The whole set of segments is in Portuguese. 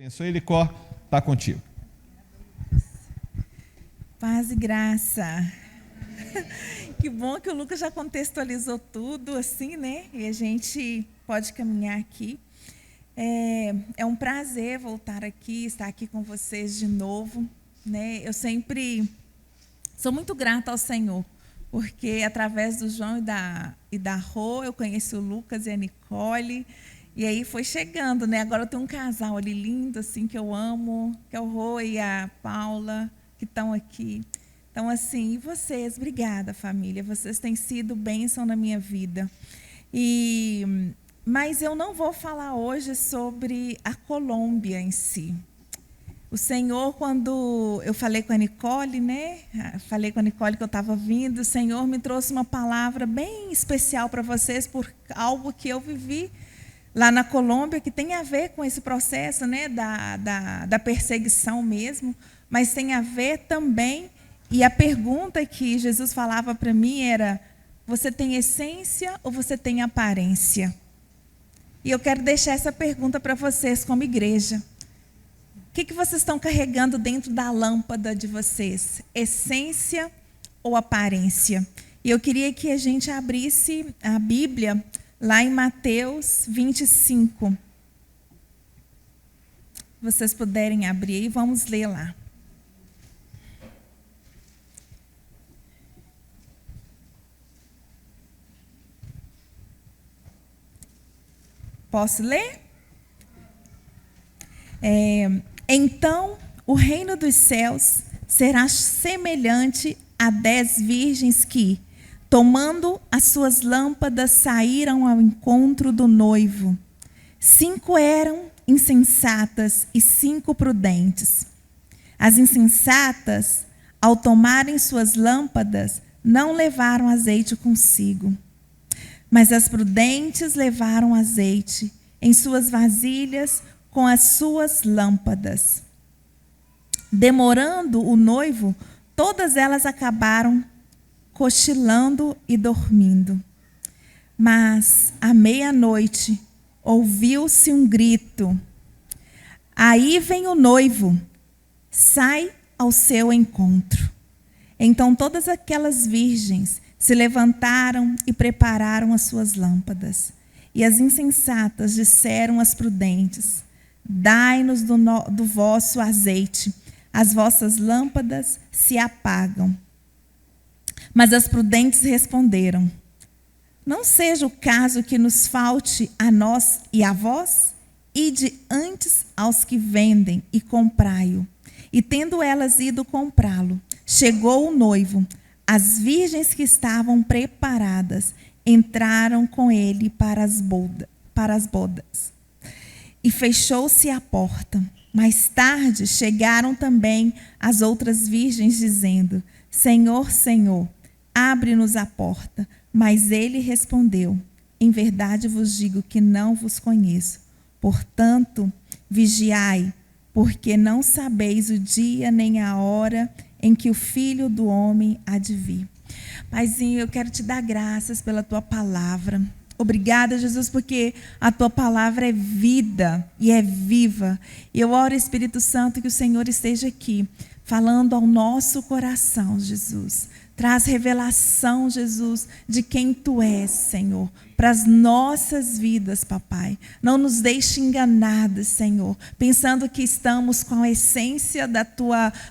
Abençoe, Licó, está contigo. Paz e graça. Que bom que o Lucas já contextualizou tudo assim, né? E a gente pode caminhar aqui. É um prazer voltar aqui, estar aqui com vocês de novo, né? Eu sempre sou muito grata ao Senhor, porque através do João e da Rô, eu conheci o Lucas e a Nicole, e aí foi chegando, né? Agora eu tenho um casal ali lindo, assim, que eu amo, que é o Rô e a Paula, que estão aqui. Então, assim, e vocês? Obrigada, família. Vocês têm sido bênção na minha vida. Mas eu não vou falar hoje sobre a Colômbia em si. O Senhor, quando eu falei com a Nicole, né? Falei com a Nicole que eu estava vindo, o Senhor me trouxe uma palavra bem especial para vocês por algo que eu vivi lá na Colômbia, que tem a ver com esse processo, né? Da perseguição mesmo, mas tem a ver também, e a pergunta que Jesus falava para mim era: você tem essência ou você tem aparência? E eu quero deixar essa pergunta para vocês como igreja. O que vocês estão carregando dentro da lâmpada de vocês? Essência ou aparência? E eu queria que a gente abrisse a Bíblia lá em Mateus 25. Vocês puderem abrir, vamos ler lá. Posso ler? Então, o reino dos céus será semelhante a 10 virgens que, tomando as suas lâmpadas, saíram ao encontro do noivo. 5 eram insensatas e 5 prudentes. As insensatas, ao tomarem suas lâmpadas, não levaram azeite consigo. Mas as prudentes levaram azeite em suas vasilhas com as suas lâmpadas. Demorando o noivo, todas elas acabaram cochilando e dormindo. Mas, à meia-noite, ouviu-se um grito: aí vem o noivo, sai ao seu encontro. Então todas aquelas virgens se levantaram e prepararam as suas lâmpadas. E as insensatas disseram às prudentes: dai-nos do vosso azeite, as vossas lâmpadas se apagam. Mas as prudentes responderam: não seja o caso que nos falte a nós e a vós? Ide antes aos que vendem e comprai-o. E tendo elas ido comprá-lo, chegou o noivo. As virgens que estavam preparadas entraram com ele para as bodas. E fechou-se a porta. Mais tarde chegaram também as outras virgens, dizendo: Senhor, Senhor, abre-nos a porta. Mas ele respondeu: em verdade vos digo que não vos conheço. Portanto, vigiai, porque não sabeis o dia nem a hora em que o Filho do Homem há de vir. Paizinho, eu quero te dar graças pela tua palavra. Obrigada, Jesus, porque a tua palavra é vida e é viva. E eu oro, Espírito Santo, que o Senhor esteja aqui, falando ao nosso coração, Jesus. Traz revelação, Jesus, de quem Tu és, Senhor, para as nossas vidas, papai. Não nos deixe enganados, Senhor, pensando que estamos com a essência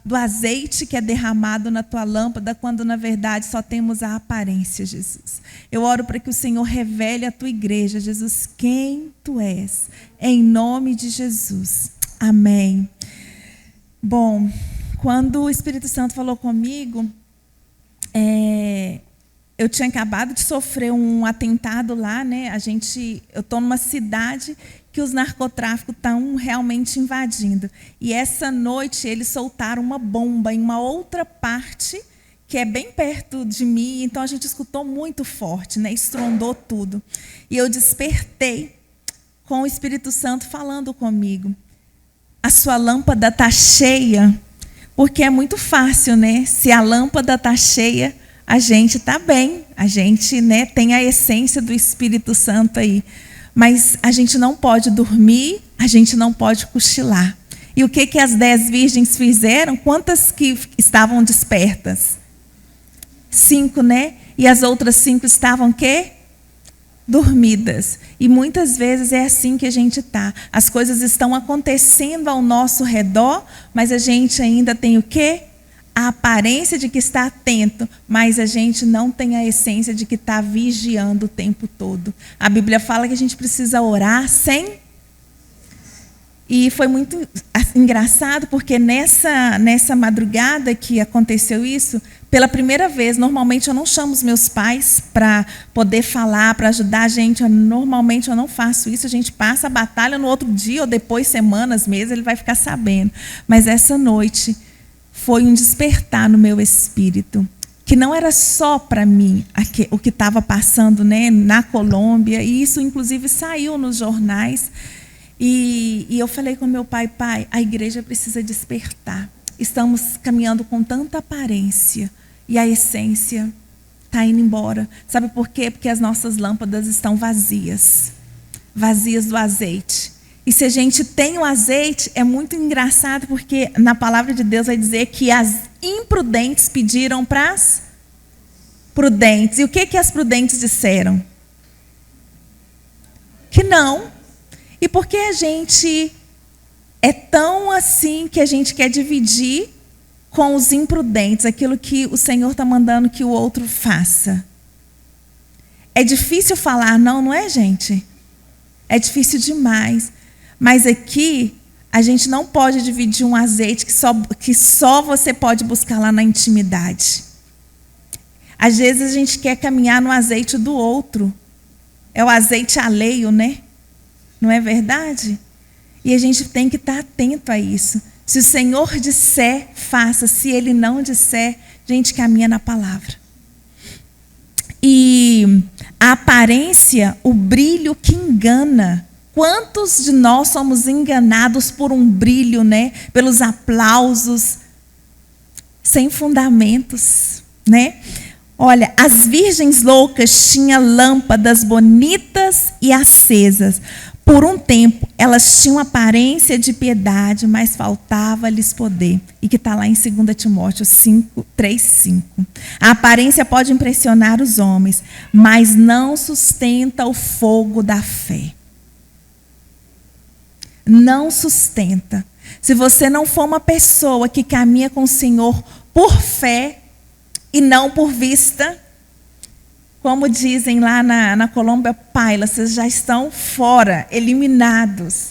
do azeite que é derramado na Tua lâmpada, quando na verdade só temos a aparência, Jesus. Eu oro para que o Senhor revele à Tua igreja, Jesus, quem Tu és, em nome de Jesus. Amém. Bom, quando o Espírito Santo falou comigo, eu tinha acabado de sofrer um atentado lá, né? Eu estou numa cidade que os narcotráficos estão realmente invadindo. E essa noite eles soltaram uma bomba em uma outra parte que é bem perto de mim. Então a gente escutou muito forte, né? Estrondou tudo. E eu despertei com o Espírito Santo falando comigo: a sua lâmpada está cheia. Porque é muito fácil, né? Se a lâmpada está cheia, a gente está bem. A gente, né, tem a essência do Espírito Santo aí. Mas a gente não pode dormir, a gente não pode cochilar. E o que as 10 virgens fizeram? Quantas que estavam despertas? 5, né? E as outras 5 estavam o quê? Dormidas. E muitas vezes é assim que a gente está. As coisas estão acontecendo ao nosso redor, mas a gente ainda tem o quê? A aparência de que está atento, mas a gente não tem a essência de que está vigiando o tempo todo. A Bíblia fala que a gente precisa orar sem... E foi muito engraçado, porque nessa madrugada que aconteceu isso, pela primeira vez, normalmente eu não chamo os meus pais para poder falar, para ajudar a gente. Normalmente eu não faço isso, a gente passa a batalha no outro dia, ou depois, semanas, meses, ele vai ficar sabendo. Mas essa noite foi um despertar no meu espírito, que não era só para mim o que estava passando, né, na Colômbia, e isso inclusive saiu nos jornais. E eu falei com meu pai: pai, a igreja precisa despertar. Estamos caminhando com tanta aparência e a essência está indo embora. Sabe por quê? Porque as nossas lâmpadas estão vazias, vazias do azeite. E se a gente tem o azeite, é muito engraçado, porque na palavra de Deus vai dizer que as imprudentes pediram para as prudentes. E o que as prudentes disseram? Que não. E por que a gente é tão assim que a gente quer dividir com os imprudentes aquilo que o Senhor está mandando que o outro faça? É difícil falar não, não é, gente? É difícil demais. Mas aqui a gente não pode dividir um azeite que só você pode buscar lá na intimidade. Às vezes a gente quer caminhar no azeite do outro. É o azeite alheio, né? Não é verdade? E a gente tem que estar atento a isso. Se o Senhor disser, faça. Se Ele não disser, a gente caminha na palavra. E a aparência, o brilho que engana. Quantos de nós somos enganados por um brilho, né? Pelos aplausos, sem fundamentos, né? Olha, as virgens loucas tinham lâmpadas bonitas e acesas. Por um tempo, elas tinham aparência de piedade, mas faltava-lhes poder. E que está lá em 2 Timóteo 3:5. A aparência pode impressionar os homens, mas não sustenta o fogo da fé. Não sustenta. Se você não for uma pessoa que caminha com o Senhor por fé e não por vista, como dizem lá na Colômbia, paila, vocês já estão fora, eliminados.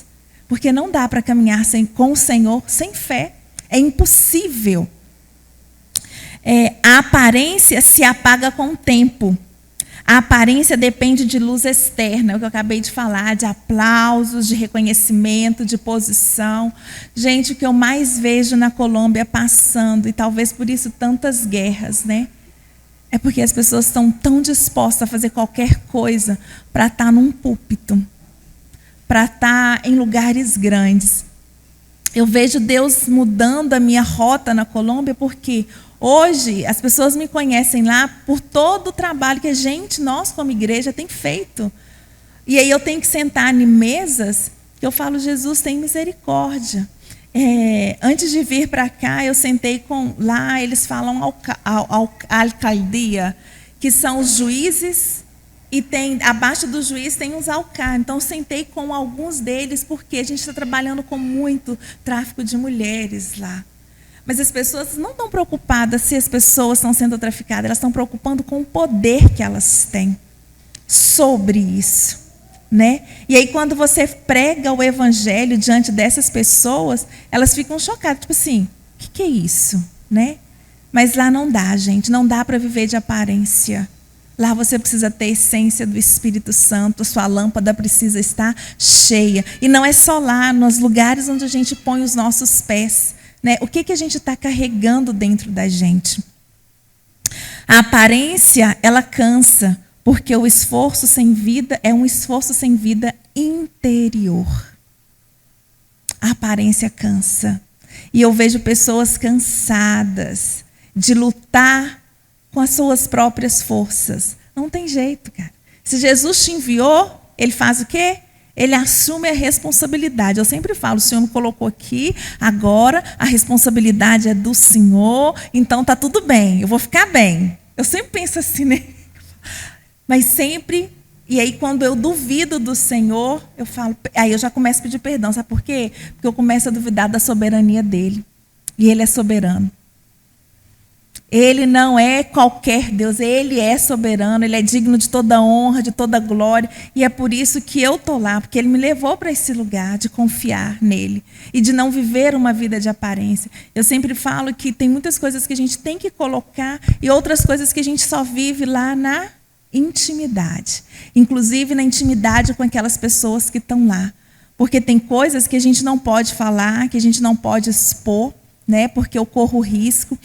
Porque não dá para caminhar com o Senhor sem fé. É impossível. A aparência se apaga com o tempo. A aparência depende de luz externa, é o que eu acabei de falar, de aplausos, de reconhecimento, de posição. Gente, o que eu mais vejo na Colômbia passando, e talvez por isso tantas guerras, né? É porque as pessoas estão tão dispostas a fazer qualquer coisa para estar num púlpito, para estar em lugares grandes. Eu vejo Deus mudando a minha rota na Colômbia, porque hoje as pessoas me conhecem lá por todo o trabalho que nós como igreja, tem feito. E aí eu tenho que sentar em mesas que eu falo: Jesus, tem misericórdia. Antes de vir para cá, eu sentei lá eles falam alcaldia, que são os juízes, e abaixo do juiz tem os alcaldes. Então, eu sentei com alguns deles, porque a gente está trabalhando com muito tráfico de mulheres lá. Mas as pessoas não estão preocupadas se as pessoas estão sendo traficadas, elas estão preocupadas com o poder que elas têm sobre isso. Né? E aí, quando você prega o evangelho diante dessas pessoas, elas ficam chocadas, tipo assim, o que é isso? Né? Mas lá não dá, gente, não dá para viver de aparência. Lá você precisa ter a essência do Espírito Santo, sua lâmpada precisa estar cheia. E não é só lá, nos lugares onde a gente põe os nossos pés. Né? O que a gente está carregando dentro da gente? A aparência, ela cansa. Porque o esforço sem vida é um esforço sem vida interior. A aparência cansa. E eu vejo pessoas cansadas de lutar com as suas próprias forças. Não tem jeito, cara. Se Jesus te enviou, Ele faz o quê? Ele assume a responsabilidade. Eu sempre falo, o Senhor me colocou aqui, agora a responsabilidade é do Senhor, então está tudo bem, eu vou ficar bem. Eu sempre penso assim, né? Mas sempre, e aí quando eu duvido do Senhor, eu falo, aí eu já começo a pedir perdão. Sabe por quê? Porque eu começo a duvidar da soberania dele. E ele é soberano. Ele não é qualquer Deus, ele é soberano, ele é digno de toda honra, de toda glória. E é por isso que eu estou lá, porque ele me levou para esse lugar de confiar nele e de não viver uma vida de aparência. Eu sempre falo que tem muitas coisas que a gente tem que colocar e outras coisas que a gente só vive lá na intimidade. Inclusive na intimidade com aquelas pessoas que estão lá. Porque tem coisas que a gente não pode falar, que a gente não pode expor, né, porque eu corro risco.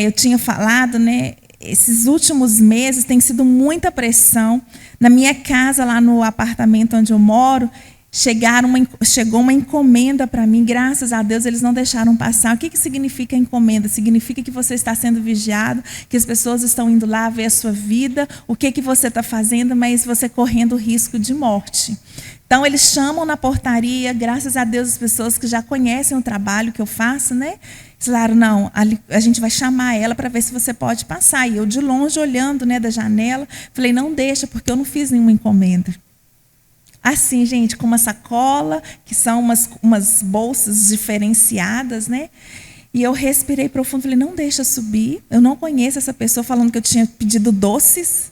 Eu tinha falado, né, esses últimos meses tem sido muita pressão. Na minha casa, lá no apartamento onde eu moro, chegou uma encomenda para mim. Graças a Deus, eles não deixaram passar. O que significa encomenda? Significa que você está sendo vigiado, que as pessoas estão indo lá ver a sua vida, o que você está fazendo, mas você correndo risco de morte. Então, eles chamam na portaria, graças a Deus, as pessoas que já conhecem o trabalho que eu faço, né? Falaram, não, a gente vai chamar ela para ver se você pode passar. E eu, de longe, olhando, né, da janela, falei, não deixa, porque eu não fiz nenhuma encomenda. Assim, gente, com uma sacola, que são umas bolsas diferenciadas, né? E eu respirei profundo, falei, não deixa subir. Eu não conheço essa pessoa falando que eu tinha pedido doces.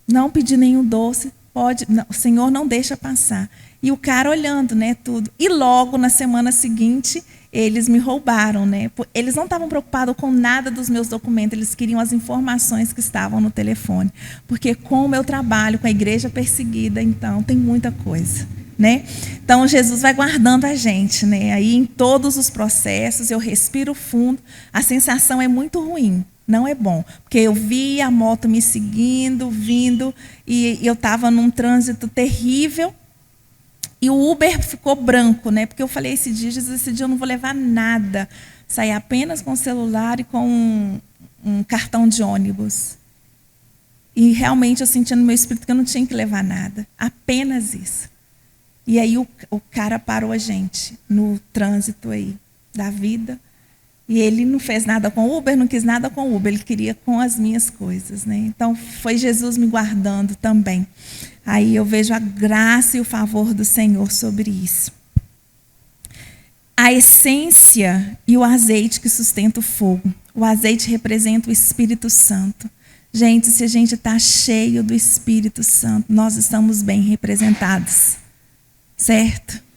Não pedi nenhum doce. Pode, não, o Senhor não deixa passar. E o cara olhando, né, tudo. E logo na semana seguinte, eles me roubaram, né? Eles não estavam preocupados com nada dos meus documentos, eles queriam as informações que estavam no telefone. Porque como eu trabalho com a igreja perseguida, então tem muita coisa, né? Então Jesus vai guardando a gente, né? Aí em todos os processos eu respiro fundo, a sensação é muito ruim. Não é bom, porque eu vi a moto me seguindo, vindo, e eu estava num trânsito terrível, e o Uber ficou branco, né? Porque eu falei esse dia eu não vou levar nada, saí apenas com o celular e com um cartão de ônibus. E realmente eu senti no meu espírito que eu não tinha que levar nada, apenas isso. E aí o cara parou a gente no trânsito aí da vida. E ele não fez nada com o Uber, não quis nada com o Uber, ele queria com as minhas coisas, né? Então, foi Jesus me guardando também. Aí eu vejo a graça e o favor do Senhor sobre isso. A essência e o azeite que sustenta o fogo. O azeite representa o Espírito Santo. Gente, se a gente está cheio do Espírito Santo, nós estamos bem representados. Certo?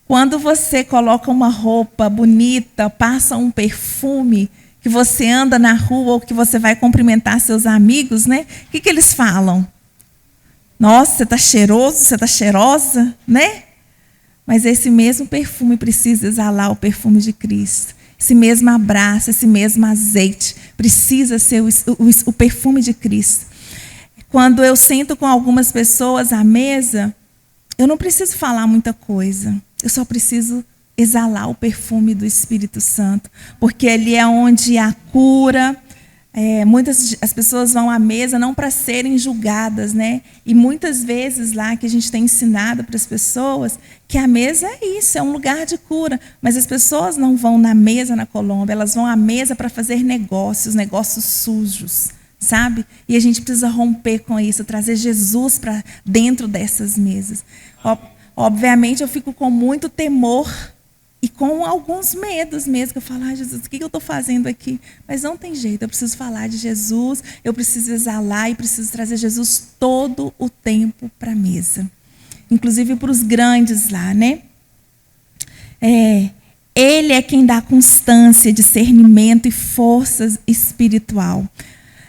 Quando você coloca uma roupa bonita, passa um perfume, que você anda na rua ou que você vai cumprimentar seus amigos, né? O que eles falam? Nossa, você está cheiroso, você está cheirosa, né? Mas esse mesmo perfume precisa exalar o perfume de Cristo. Esse mesmo abraço, esse mesmo azeite precisa ser o perfume de Cristo. Quando eu sento com algumas pessoas à mesa, eu não preciso falar muita coisa. Eu só preciso exalar o perfume do Espírito Santo, porque ali é onde há cura. As pessoas vão à mesa não para serem julgadas, né? E muitas vezes lá que a gente tem ensinado para as pessoas que a mesa é isso, é um lugar de cura. Mas as pessoas não vão na mesa na Colômbia, elas vão à mesa para fazer negócios sujos, sabe? E a gente precisa romper com isso, trazer Jesus para dentro dessas mesas. Obviamente, eu fico com muito temor e com alguns medos mesmo, que eu falo, Jesus, o que eu estou fazendo aqui? Mas não tem jeito, eu preciso falar de Jesus, eu preciso exalar e preciso trazer Jesus todo o tempo para a mesa. Inclusive para os grandes lá, né? Ele é quem dá constância, discernimento e força espiritual.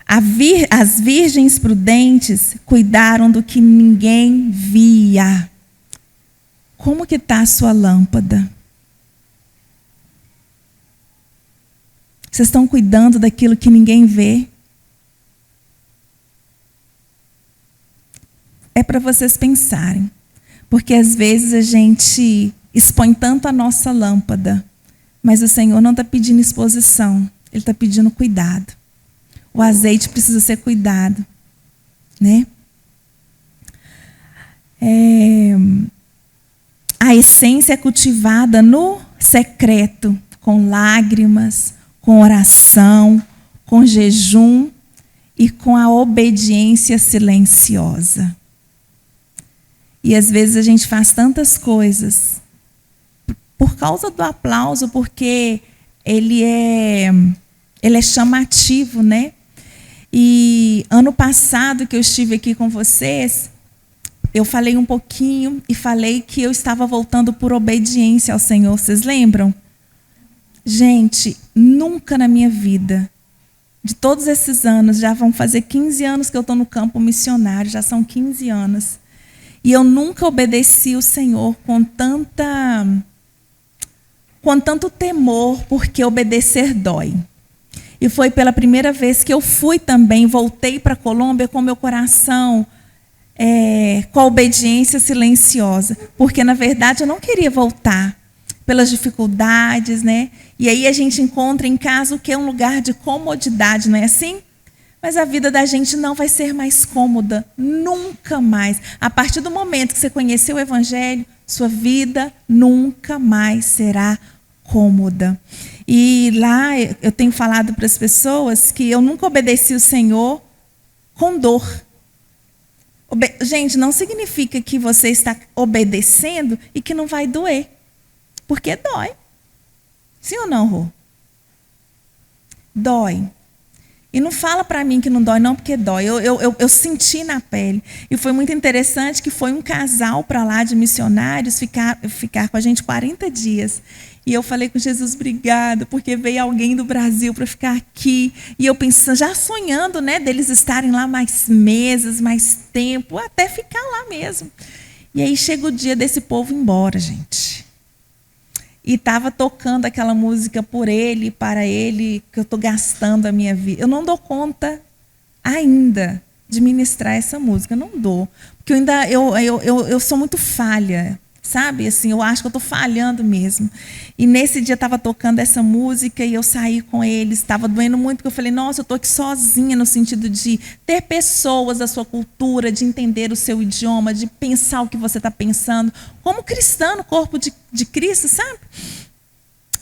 As virgens prudentes cuidaram do que ninguém via. Como que está a sua lâmpada? Vocês estão cuidando daquilo que ninguém vê? É para vocês pensarem. Porque às vezes a gente expõe tanto a nossa lâmpada, mas o Senhor não está pedindo exposição, Ele está pedindo cuidado. O azeite precisa ser cuidado, né? A essência é cultivada no secreto, com lágrimas, com oração, com jejum e com a obediência silenciosa. E às vezes a gente faz tantas coisas por causa do aplauso, porque ele é chamativo, né? E ano passado que eu estive aqui com vocês, eu falei um pouquinho e falei que eu estava voltando por obediência ao Senhor. Vocês lembram? Gente, nunca na minha vida, de todos esses anos, já vão fazer 15 anos que eu estou no campo missionário, já são 15 anos. E eu nunca obedeci o Senhor com tanto temor, porque obedecer dói. E foi pela primeira vez que eu fui também, voltei para a Colômbia com meu coração, com a obediência silenciosa. Porque, na verdade, eu não queria voltar pelas dificuldades, né? E aí a gente encontra em casa o que é um lugar de comodidade, não é assim? Mas a vida da gente não vai ser mais cômoda, nunca mais. A partir do momento que você conheceu o Evangelho, sua vida nunca mais será cômoda. E lá eu tenho falado para as pessoas que eu nunca obedeci o Senhor com dor. Gente, não significa que você está obedecendo e que não vai doer. Porque dói. Sim ou não, Rô? Dói. E não fala para mim que não dói, não, porque dói. Eu senti na pele. E foi muito interessante que foi um casal para lá de missionários ficar com a gente 40 dias. E eu falei com Jesus, obrigada, porque veio alguém do Brasil para ficar aqui. E eu pensando, já sonhando, né, deles estarem lá mais meses, mais tempo, até ficar lá mesmo. E aí chega o dia desse povo ir embora, gente. E estava tocando aquela música por ele, para ele, que eu estou gastando a minha vida. Eu não dou conta ainda de ministrar essa música, eu não dou. Porque eu sou muito falha, sabe? Assim, eu acho que eu estou falhando mesmo. E nesse dia estava tocando essa música e eu saí com eles, estava doendo muito, porque eu falei, nossa, eu estou aqui sozinha, no sentido de ter pessoas da sua cultura, de entender o seu idioma, de pensar o que você está pensando, como cristã no corpo de Cristo, sabe?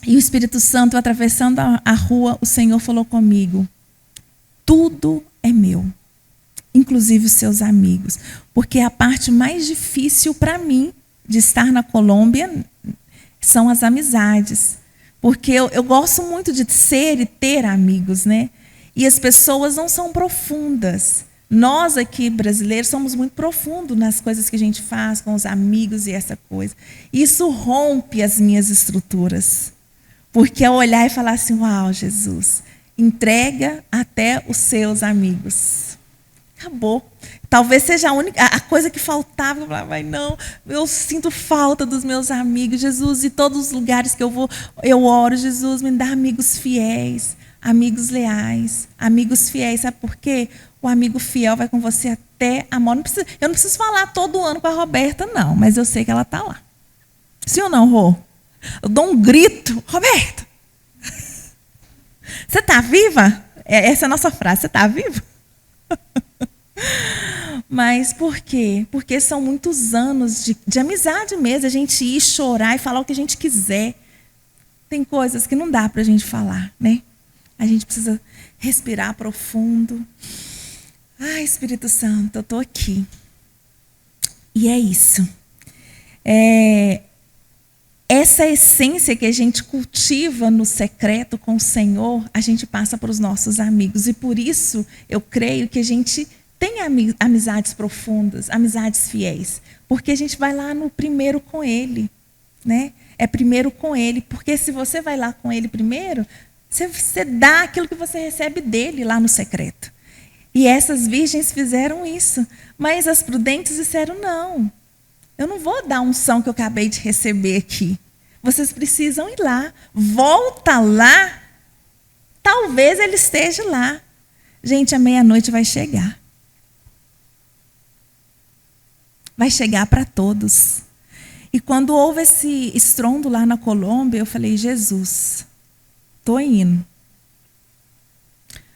E o Espírito Santo, atravessando a rua, o Senhor falou comigo, tudo é meu, inclusive os seus amigos, porque a parte mais difícil para mim de estar na Colômbia são as amizades. Porque eu gosto muito de ser e ter amigos, né? E as pessoas não são profundas. Nós aqui, brasileiros, somos muito profundos nas coisas que a gente faz com os amigos e essa coisa. Isso rompe as minhas estruturas. Porque é olhar e falar assim, uau, Jesus, entrega até os seus amigos. Acabou. Talvez seja a coisa que faltava. Eu falava, não, eu sinto falta dos meus amigos. Jesus, e todos os lugares que eu vou, eu oro, Jesus, me dá amigos fiéis, amigos leais, amigos fiéis. Sabe por quê? O amigo fiel vai com você até a morte. Eu não preciso falar todo ano com a Roberta, não, mas eu sei que ela está lá. Sim ou não, Rô? Eu dou um grito, Roberta, você está viva? Essa é a nossa frase, você está viva? Mas por quê? Porque são muitos anos de amizade mesmo, a gente ir chorar e falar o que a gente quiser. Tem coisas que não dá para a gente falar, né? A gente precisa respirar profundo. Ai, Espírito Santo, eu estou aqui. E é isso. Essa essência que a gente cultiva no secreto com o Senhor, a gente passa para os nossos amigos. E por isso, eu creio que a gente tem amizades profundas, amizades fiéis. Porque a gente vai lá no primeiro com Ele. Né? É primeiro com Ele. Porque se você vai lá com Ele primeiro, você dá aquilo que você recebe dele lá no secreto. E essas virgens fizeram isso. Mas as prudentes disseram, não. Eu não vou dar a unção que eu acabei de receber aqui. Vocês precisam ir lá. Volta lá. Talvez ele esteja lá. Gente, a meia-noite vai chegar. Vai chegar para todos. E quando houve esse estrondo lá na Colômbia, eu falei, Jesus, estou indo.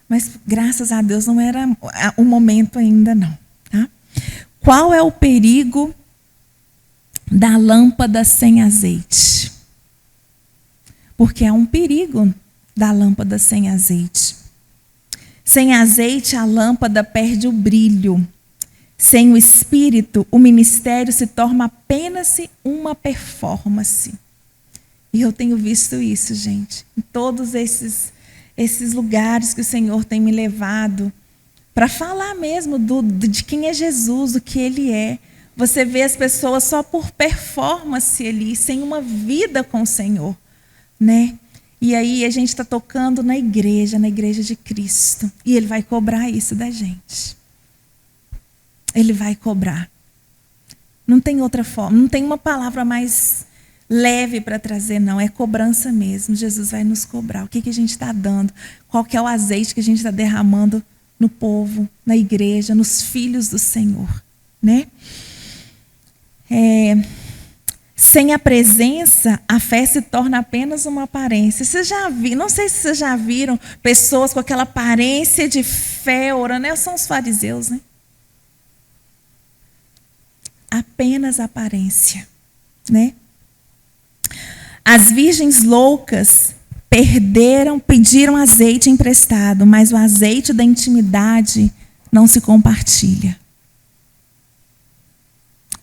Mas, graças a Deus, não era o momento ainda, não. Tá? Qual é o perigo da lâmpada sem azeite. Porque há um perigo da lâmpada sem azeite. Sem azeite, a lâmpada perde o brilho. Sem o Espírito, o ministério se torna apenas uma performance. E eu tenho visto isso, gente, em todos esses lugares que o Senhor tem me levado, para falar mesmo de quem é Jesus, do que Ele é. Você vê as pessoas só por performance ali, sem uma vida com o Senhor, né? E aí a gente está tocando na igreja de Cristo. E Ele vai cobrar isso da gente. Ele vai cobrar. Não tem outra forma, não tem uma palavra mais leve para trazer, não. É cobrança mesmo. Jesus vai nos cobrar. O que a gente está dando? Qual que é o azeite que a gente está derramando no povo, na igreja, nos filhos do Senhor, né? Sem a presença, a fé se torna apenas uma aparência. Vocês já viram, não sei se vocês já viram pessoas com aquela aparência de fé orando, né? São os fariseus, né? Apenas aparência, né? As virgens loucas pediram azeite emprestado, mas o azeite da intimidade não se compartilha.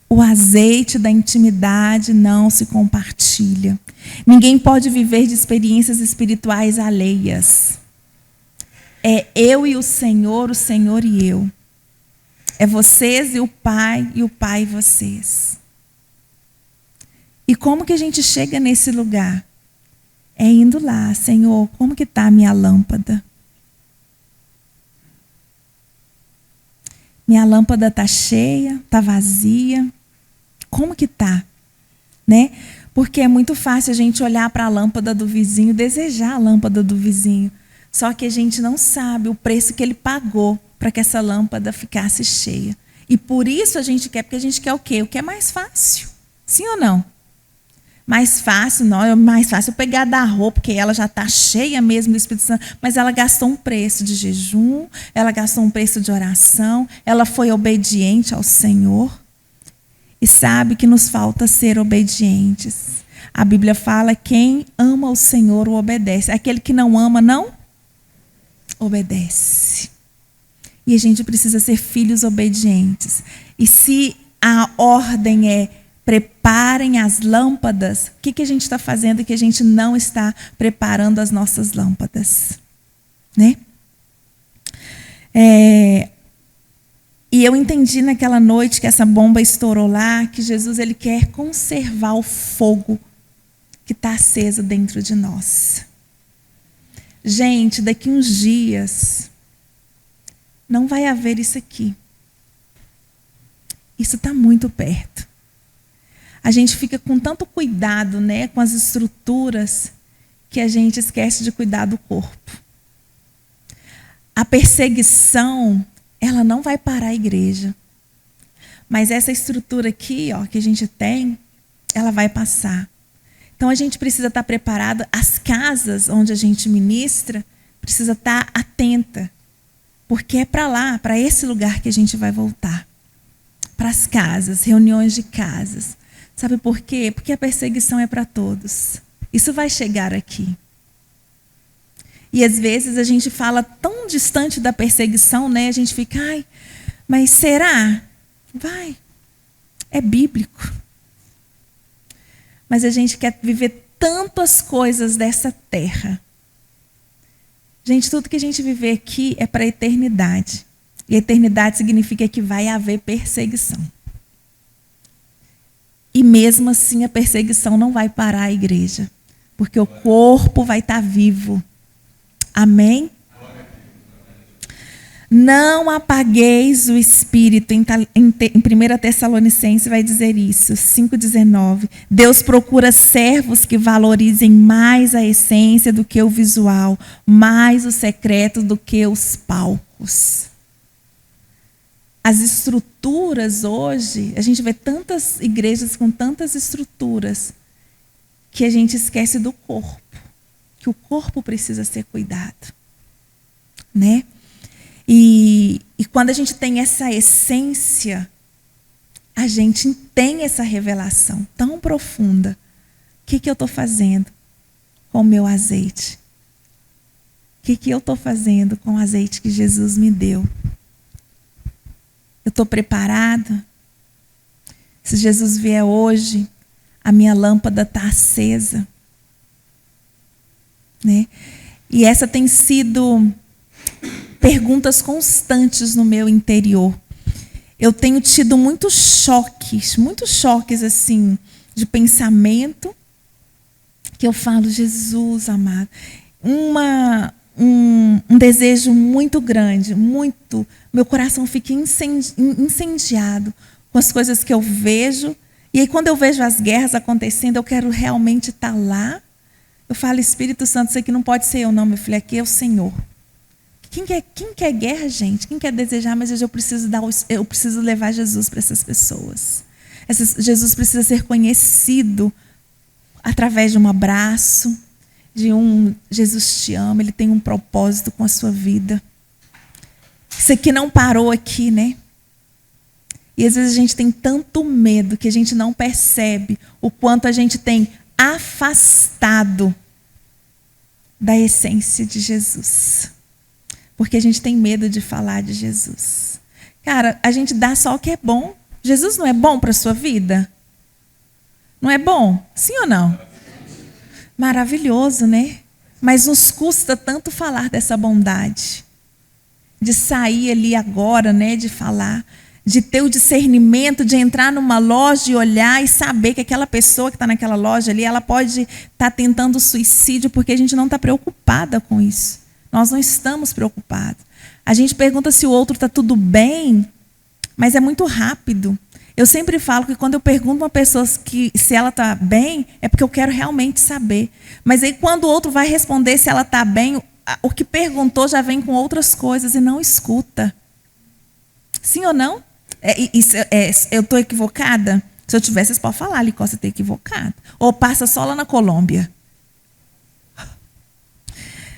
O azeite da intimidade não se compartilha. Ninguém pode viver de experiências espirituais alheias. É eu e o Senhor e eu. É vocês e o Pai e vocês. E como que a gente chega nesse lugar? É indo lá, Senhor, como que está a minha lâmpada? Minha lâmpada está cheia, está vazia? Como que está? Né? Porque é muito fácil a gente olhar para a lâmpada do vizinho, desejar a lâmpada do vizinho. Só que a gente não sabe o preço que ele pagou para que essa lâmpada ficasse cheia. E por isso a gente quer, porque a gente quer o quê? O que é mais fácil. Sim ou não? Mais fácil, não, é mais fácil eu pegar da roupa, porque ela já está cheia mesmo do Espírito Santo, mas ela gastou um preço de jejum, ela gastou um preço de oração, ela foi obediente ao Senhor. E sabe que nos falta ser obedientes. A Bíblia fala: quem ama o Senhor o obedece. Aquele que não ama, não obedece. E a gente precisa ser filhos obedientes. E se a ordem é preparem as lâmpadas, o que a gente está fazendo que a gente não está preparando as nossas lâmpadas? Né? E eu entendi naquela noite que essa bomba estourou lá, que Jesus ele quer conservar o fogo que está aceso dentro de nós. Gente, daqui uns dias não vai haver isso aqui. Isso está muito perto. A gente fica com tanto cuidado, né, com as estruturas, que a gente esquece de cuidar do corpo. A perseguição, ela não vai parar a igreja. Mas essa estrutura aqui, ó, que a gente tem, ela vai passar. Então a gente precisa estar preparado. As casas onde a gente ministra, precisa estar atenta. Porque é para lá, para esse lugar que a gente vai voltar. Para as casas, reuniões de casas. Sabe por quê? Porque a perseguição é para todos. Isso vai chegar aqui. E às vezes a gente fala tão distante da perseguição, né? A gente fica, ai, mas será? Vai. É bíblico. Mas a gente quer viver tantas coisas dessa terra. Gente, tudo que a gente viver aqui é para a eternidade. E a eternidade significa que vai haver perseguição. E mesmo assim a perseguição não vai parar a igreja. Porque o corpo vai estar vivo. Amém? Não apagueis o espírito. Em 1 Tessalonicenses vai dizer isso, 5,19. Deus procura servos que valorizem mais a essência do que o visual, mais o secreto do que os palcos. As estruturas hoje, a gente vê tantas igrejas com tantas estruturas que a gente esquece do corpo, que o corpo precisa ser cuidado, né? E quando a gente tem essa essência, a gente tem essa revelação tão profunda. O que eu estou fazendo com o meu azeite? O que eu estou fazendo com o azeite que Jesus me deu? Eu estou preparada? Se Jesus vier hoje, a minha lâmpada está acesa. Né? E essa tem sido perguntas constantes no meu interior. Eu tenho tido muitos choques assim, de pensamento, que eu falo, Jesus amado, um desejo muito grande, meu coração fica incendiado com as coisas que eu vejo. E aí, quando eu vejo as guerras acontecendo, eu quero realmente estar lá. Eu falo, Espírito Santo, isso aqui não pode ser eu não, meu filho, aqui é o Senhor. Quem quer guerra, gente? Quem quer desejar, mas eu preciso levar Jesus para essas pessoas. Jesus precisa ser conhecido através de um abraço, Jesus te ama, Ele tem um propósito com a sua vida. Isso aqui não parou aqui, né? E às vezes a gente tem tanto medo que a gente não percebe o quanto a gente tem afastado da essência de Jesus. Porque a gente tem medo de falar de Jesus. Cara, a gente dá só o que é bom. Jesus não é bom para a sua vida? Não é bom? Sim ou não? Maravilhoso, né? Mas nos custa tanto falar dessa bondade. De sair ali agora, né? De falar. De ter o discernimento de entrar numa loja e olhar e saber que aquela pessoa que está naquela loja ali, ela pode estar tentando suicídio porque a gente não está preocupada com isso. Nós não estamos preocupados. A gente pergunta se o outro está tudo bem, mas é muito rápido. Eu sempre falo que quando eu pergunto a uma pessoa se ela está bem, é porque eu quero realmente saber. Mas aí quando o outro vai responder se ela está bem, o que perguntou já vem com outras coisas e não escuta. Sim ou não? Eu estou equivocada? Se eu tivesse, vocês podem falar, Licó, você está equivocada. Ou passa só lá na Colômbia.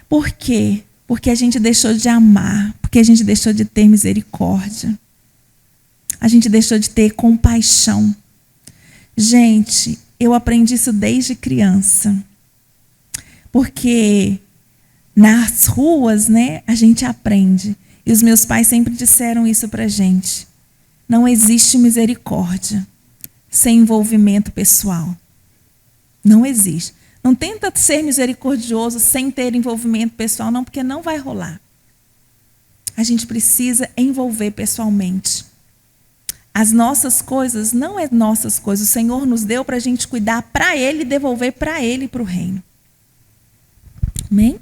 Por quê? Porque a gente deixou de amar, porque a gente deixou de ter misericórdia. A gente deixou de ter compaixão. Gente, eu aprendi isso desde criança. Porque nas ruas, né, a gente aprende. E os meus pais sempre disseram isso pra gente. Não existe misericórdia sem envolvimento pessoal. Não existe. Não tenta ser misericordioso sem ter envolvimento pessoal, não, porque não vai rolar. A gente precisa envolver pessoalmente. As nossas coisas não é nossas coisas. O Senhor nos deu para a gente cuidar para Ele e devolver para Ele e para o reino. Amém?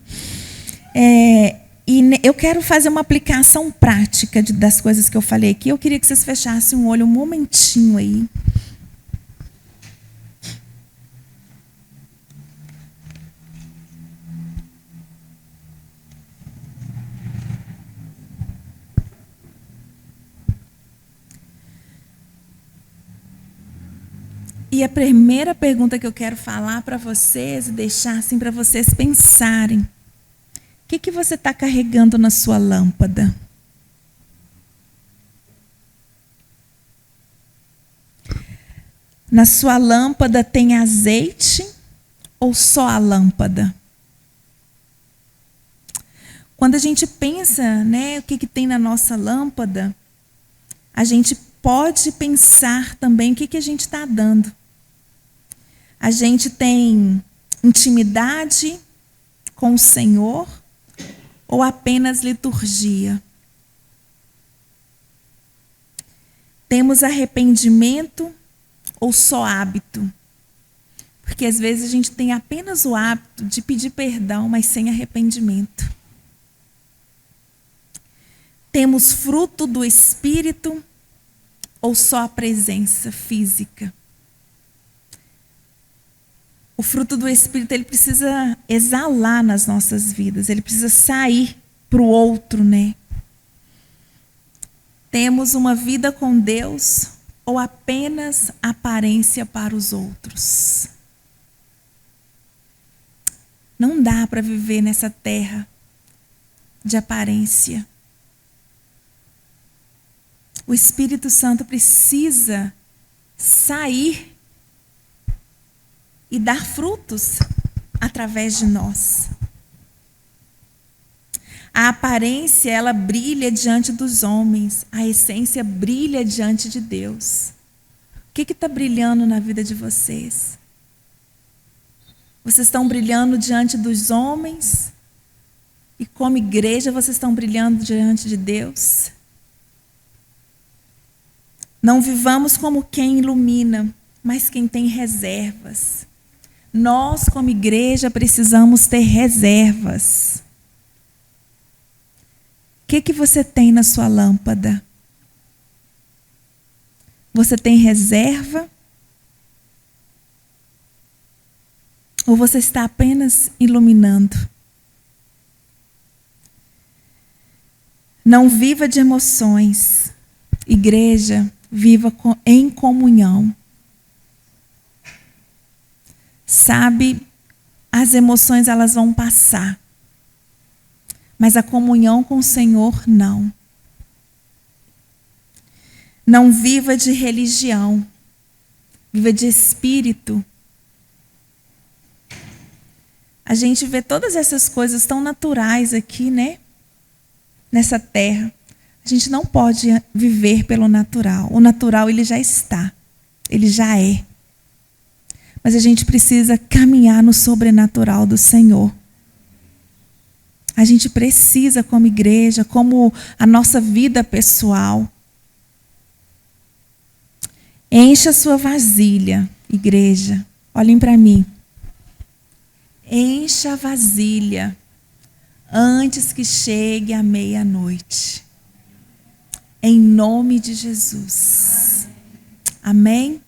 E eu quero fazer uma aplicação prática das coisas que eu falei aqui. Eu queria que vocês fechassem o olho um momentinho aí. E a primeira pergunta que eu quero falar para vocês e deixar assim para vocês pensarem. O que você está carregando na sua lâmpada? Na sua lâmpada tem azeite ou só a lâmpada? Quando a gente pensa, né, o que tem na nossa lâmpada, a gente pode pensar também o que a gente está dando. A gente tem intimidade com o Senhor ou apenas liturgia? Temos arrependimento ou só hábito? Porque às vezes a gente tem apenas o hábito de pedir perdão, mas sem arrependimento. Temos fruto do Espírito ou só a presença física? O fruto do Espírito, ele precisa exalar nas nossas vidas, ele precisa sair para o outro, né? Temos uma vida com Deus ou apenas aparência para os outros? Não dá para viver nessa terra de aparência. O Espírito Santo precisa sair e dar frutos através de nós. A aparência, ela brilha diante dos homens. A essência brilha diante de Deus. O que está brilhando na vida de vocês? Vocês estão brilhando diante dos homens? E como igreja, vocês estão brilhando diante de Deus? Não vivamos como quem ilumina, mas quem tem reservas. Nós, como igreja, precisamos ter reservas. O que você tem na sua lâmpada? Você tem reserva? Ou você está apenas iluminando? Não viva de emoções. Igreja, viva em comunhão. Sabe, as emoções elas vão passar. Mas a comunhão com o Senhor, não. Não viva de religião. Viva de espírito. A gente vê todas essas coisas tão naturais aqui, né? Nessa terra. A gente não pode viver pelo natural. O natural, ele já está. Ele já é. Mas a gente precisa caminhar no sobrenatural do Senhor. A gente precisa, como igreja, como a nossa vida pessoal. Encha a sua vasilha, igreja. Olhem para mim. Encha a vasilha antes que chegue a meia-noite. Em nome de Jesus. Amém?